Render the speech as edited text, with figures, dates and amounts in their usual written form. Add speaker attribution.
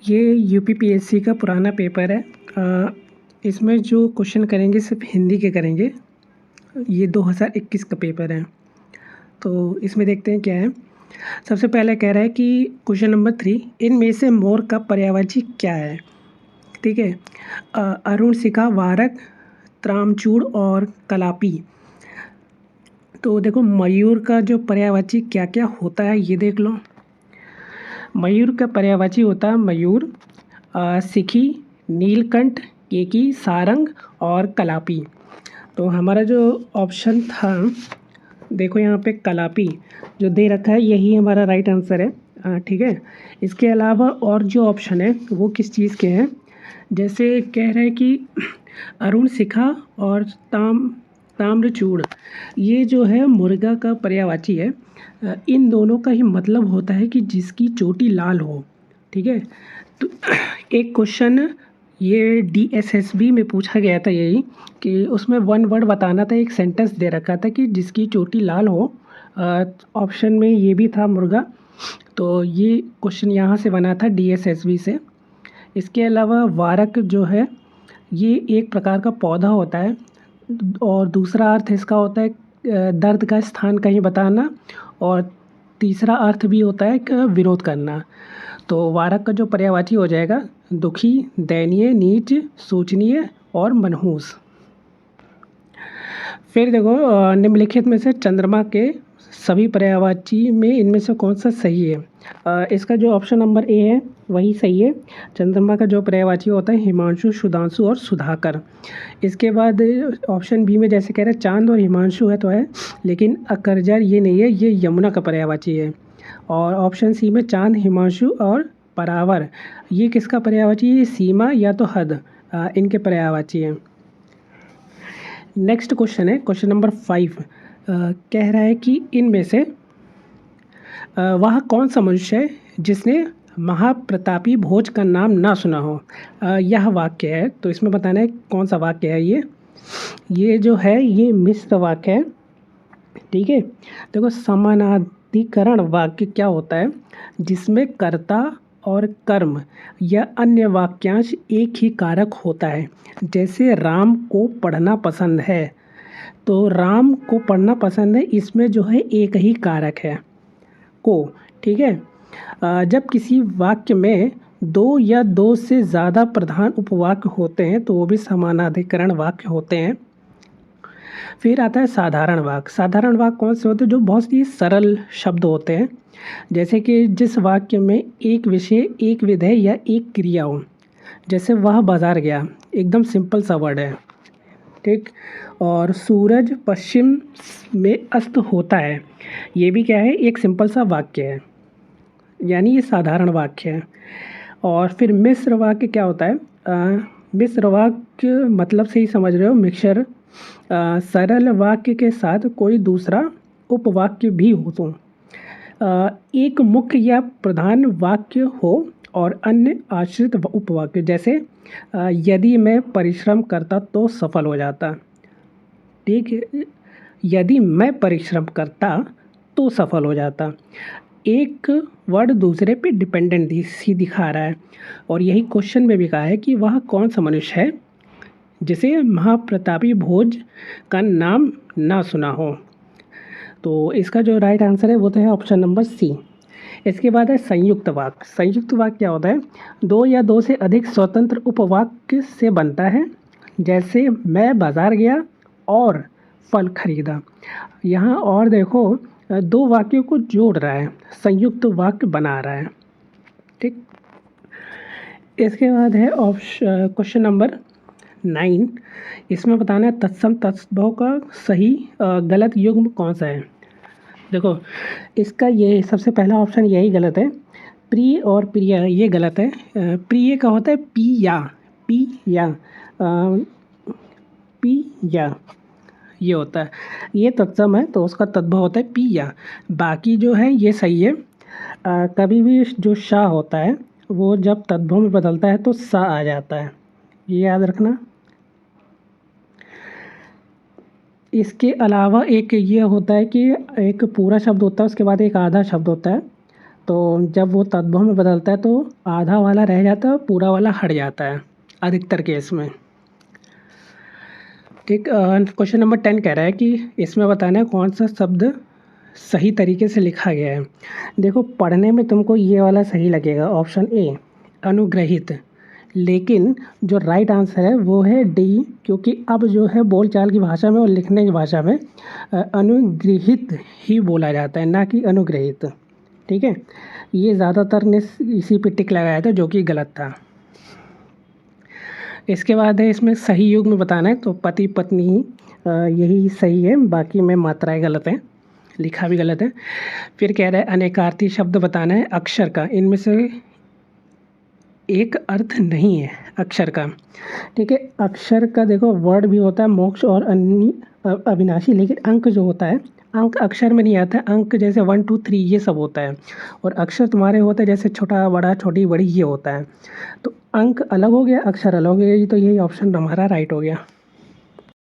Speaker 1: ये यूपीपीएससी का पुराना पेपर है। इसमें जो क्वेश्चन करेंगे सिर्फ हिंदी के करेंगे। ये 2021 का पेपर है। तो इसमें देखते हैं क्या है। सबसे पहले कह रहा है कि क्वेश्चन नंबर 3, इनमें से मोर का पर्यायवाची क्या है। ठीक है। अरुणशिखा, वारक, त्रामचूड़ और कलापी। तो देखो मयूर का जो पर्यायवाची क्या क्या होता है ये देख लो। मयूर का पर्यायवाची होता है मयूर, सिखी, नीलकंठ, केकी, सारंग और कलापी। तो हमारा जो ऑप्शन था, देखो यहाँ पे कलापी जो दे रखा है यही हमारा राइट आंसर है। ठीक है। इसके अलावा और जो ऑप्शन है वो किस चीज़ के हैं, जैसे कह रहे हैं कि अरुण शिखा और ताम्रचूड़, ये जो है मुर्गा का पर्यायवाची है। इन दोनों का ही मतलब होता है कि जिसकी चोटी लाल हो। ठीक है। तो एक क्वेश्चन ये डीएसएसबी में पूछा गया था यही, कि उसमें वन वर्ड बताना था, एक सेंटेंस दे रखा था कि जिसकी चोटी लाल हो। ऑप्शन में ये भी था मुर्गा। तो ये क्वेश्चन यहाँ से बना था डीएसएसबी से। इसके अलावा वारक जो है ये एक प्रकार का पौधा होता है, और दूसरा अर्थ इसका होता है दर्द का स्थान कहीं बताना, और तीसरा अर्थ भी होता है कि विरोध करना। तो वारक का जो पर्यायवाची हो जाएगा दुखी, दयनीय, नीच, शोचनीय और मनहूस। फिर देखो निम्नलिखित में से चंद्रमा के सभी पर्यायवाची में इनमें से कौन सा सही है। इसका जो ऑप्शन नंबर ए है वही सही है। चंद्रमा का जो पर्यायवाची होता है हिमांशु, सुधांशु और सुधाकर। इसके बाद ऑप्शन बी में जैसे कह रहे हैं चांद और हिमांशु है तो है, लेकिन अकरजर ये नहीं है, ये यमुना का पर्यायवाची है। और ऑप्शन सी में चांद, हिमांशु और परावर, ये किसका पर्यायवाची है, सीमा या तो हद, इनके पर्यायवाची हैं। नेक्स्ट क्वेश्चन है क्वेश्चन नंबर 5। कह रहा है कि इनमें से वह कौन सा मनुष्य है जिसने महाप्रतापी भोज का नाम ना सुना हो। यह वाक्य है, तो इसमें बताना है कौन सा वाक्य है ये जो है ये मिश्र वाक्य है। ठीक है। देखो समानाधिकरण वाक्य क्या होता है, जिसमें कर्ता और कर्म या अन्य वाक्यांश एक ही कारक होता है। जैसे राम को पढ़ना पसंद है, तो राम को पढ़ना पसंद है, इसमें जो है एक ही कारक है को। ठीक है। जब किसी वाक्य में दो या दो से ज़्यादा प्रधान उपवाक्य होते हैं तो वो भी समानाधिकरण वाक्य होते हैं। फिर आता है साधारण वाक्य। साधारण वाक्य कौन से होते हैं, जो बहुत ही सरल शब्द होते हैं, जैसे कि जिस वाक्य में एक विषय, एक विधेय या एक क्रिया हो। जैसे वह बाजार गया, एकदम सिंपल सा वर्ड है। ठीक। और सूरज पश्चिम में अस्त होता है, ये भी क्या है, एक सिंपल सा वाक्य है, यानी ये साधारण वाक्य है। और फिर मिश्र वाक्य क्या होता है, मिश्र वाक्य मतलब से ही समझ रहे हो, मिक्सचर। सरल वाक्य के साथ कोई दूसरा उपवाक्य भी हो तो एक मुख्य या प्रधान वाक्य हो और अन्य आश्रित उपवाक्य। जैसे यदि मैं परिश्रम करता तो सफल हो जाता। ठीक है। यदि मैं परिश्रम करता तो सफल हो जाता। एक वर्ड दूसरे पे डिपेंडेंट सी दिखा रहा है। और यही क्वेश्चन में भी कहा है कि वह कौन सा मनुष्य है जिसे महाप्रतापी भोज का नाम ना सुना हो। तो इसका जो राइट आंसर है वो तो है ऑप्शन नंबर सी। इसके बाद है संयुक्त वाक्य। संयुक्त वाक्य क्या होता है, दो या दो से अधिक स्वतंत्र उपवाक्य से बनता है। जैसे मैं बाजार गया और फल खरीदा। यहाँ और देखो दो वाक्यों को जोड़ रहा है, संयुक्त वाक्य बना रहा है। ठीक। इसके बाद है ऑप्शन क्वेश्चन नंबर 9। इसमें बताना है तत्सम तत्सम का सही गलत युग्म कौन सा है। देखो इसका ये सबसे पहला ऑप्शन यही गलत है, प्रिय और प्रिया ये गलत है। प्रिय का होता है पिया, पिया, पिया ये होता है। ये तत्सम है तो उसका तद्भव होता है पिया। बाकी जो है ये सही है। कभी भी जो शा होता है वो जब तद्भव में बदलता है तो सा आ जाता है, ये याद रखना। इसके अलावा एक ये होता है कि एक पूरा शब्द होता है उसके बाद एक आधा शब्द होता है। तो जब वो तद्भव में बदलता है तो आधा वाला रह जाता है और पूरा वाला हट जाता है अधिकतर केस में। ठीक, क्वेश्चन नंबर 10 कह रहा है कि इसमें बताना है कौन सा शब्द सही तरीके से लिखा गया है। देखो, पढ़ने में तुमको ये वाला सही लगेगा, ऑप्शन ए अनुग्रहित, लेकिन जो राइट आंसर है वो है डी, क्योंकि अब जो है बोलचाल की भाषा में और लिखने की भाषा में अनुगृहित ही बोला जाता है, ना कि अनुग्रहित। ठीक है, ये ज़्यादातर ने इसी पे टिक लगाया था, जो कि गलत था। इसके बाद है इसमें सही युग में बताना है, तो पति पत्नी ही यही सही है, बाकी में मात्राएं गलत हैं, लिखा भी गलत है। फिर कह रहा है अनेकार्थी शब्द बताना है अक्षर का, इनमें से एक अर्थ नहीं है अक्षर का। ठीक है, अक्षर का देखो वर्ड भी होता है मोक्ष और अविनाशी, लेकिन अंक जो होता है, अंक अक्षर में नहीं आता है। अंक जैसे 1 2 3 ये सब होता है, और अक्षर तुम्हारे होते हैं जैसे छोटा बड़ा छोटी बड़ी ये होता है। तो अंक अलग हो गया, अक्षर अलग हो गया, तो यही ऑप्शन हमारा राइट हो गया।